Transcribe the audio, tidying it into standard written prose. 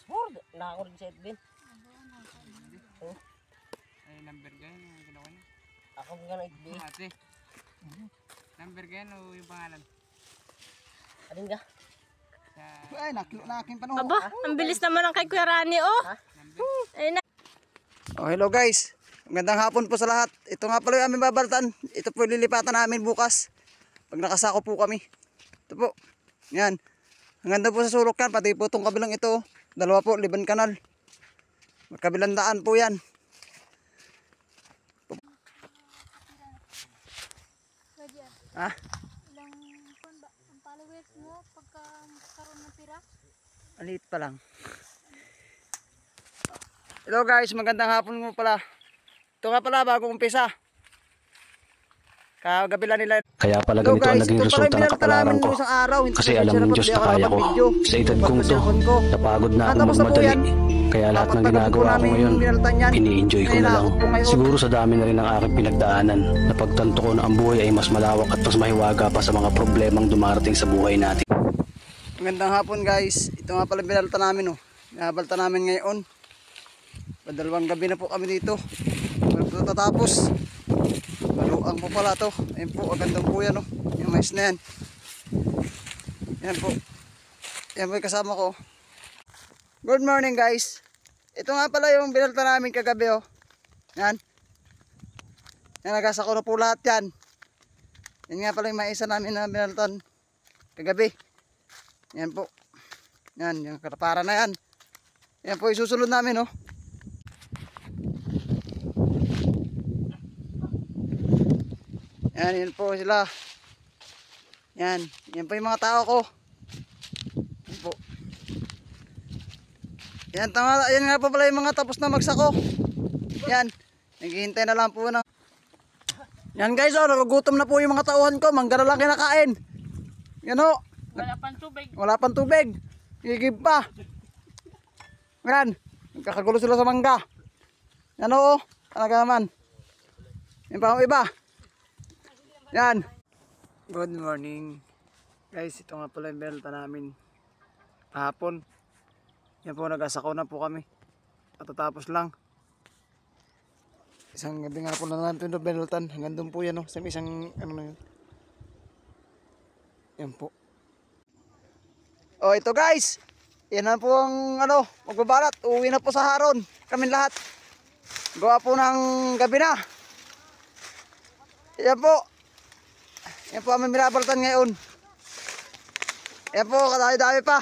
Hord, nakakurig sa Edwin. Oh. Ay, number ganyan yung ginawa niya. Ako nga na Edwin. Ate. Number ganyan o yung pangalan? Alin ka? Ay, nakilo na aking panahon. Aba, ang bilis naman ang kay Kuya Rani, oh. Ayun na. Oh, hello guys. Magandang hapon po sa lahat. Ito nga pala yung aming babaltan. Ito po yung lilipatan namin bukas. Pag nakasako po kami. Ito po. Yan. Ang ganda po sa sulok yan. Pati po itong kabilang ito. Dalawa po, Liban Canal. Magkabilang daan po yan. Ha? Ilang ba ang followers mo pagka karoon ng pira? Alit pa lang. Hello guys, magandang hapon mo pala. Ito nga pala bago umpisa. Kagabi lang nila. Kaya pala ganito ang naging resulta ng kapalaran ko. Kasi alam ng Diyos na kaya ko. Sa edad kong to, napagod na akong magmadali. Kaya lahat ng ginagawa ko ngayon, ini-enjoy ko na lang. Siguro sa dami na rin ang aking pinagdaanan, napagtanto ko na ang buhay ay mas malawak at mas mahiwaga pa sa mga problemang dumarating sa buhay natin. Magandang hapon guys. Ito nga pala binalta namin oh. Binabalta namin ngayon. Padalawang gabi na po kami dito. Bago tatapos. Maluang po pala to. Ayun po, agandang po yan oh. Yung mais na yan. Yan po. Yan po yung kasama ko. Good morning guys. Ito nga pala yung binalta namin kagabi oh. Yan. Yan, nagasako na po lahat yan. Yan nga pala yung maisa namin na binaltan kagabi. Yan po. Yan, yung katapara na yan. Yan po isusunod namin oh. Yan, yan po sila. Yan, yan po yung mga tao ko. Yan po. Yan, yan nga po pala yung mga tapos na magsako. Yan, naghihintay na lang po na. Yan guys, oh, nagugutom na po yung mga tauhan ko. Mangga na lang kinakain. Yan oh. Wala pang tubig. Wala pang tubig. Higib pa. Yan, nagkakagulo sila sa mangga. Yan oh, talaga naman. Yan pa ang iba. Yan. Good morning. Guys, ito nga pala yung belta namin. Kahapon. Yan po, nagasako na po kami. Patatapos lang. Isang gabi nga po na natin ito beltan. Hanggang doon po yan, oh. Sa isang, ano na yun. Yan po. Oh, ito guys. Yan na po ang, ano, magbabalat. Uwi na po sa Haron. Kami lahat. Gawa po ng gabi na. Yan po. Yan po ang binabaltan ngayon. Yan po, kadami-dami pa.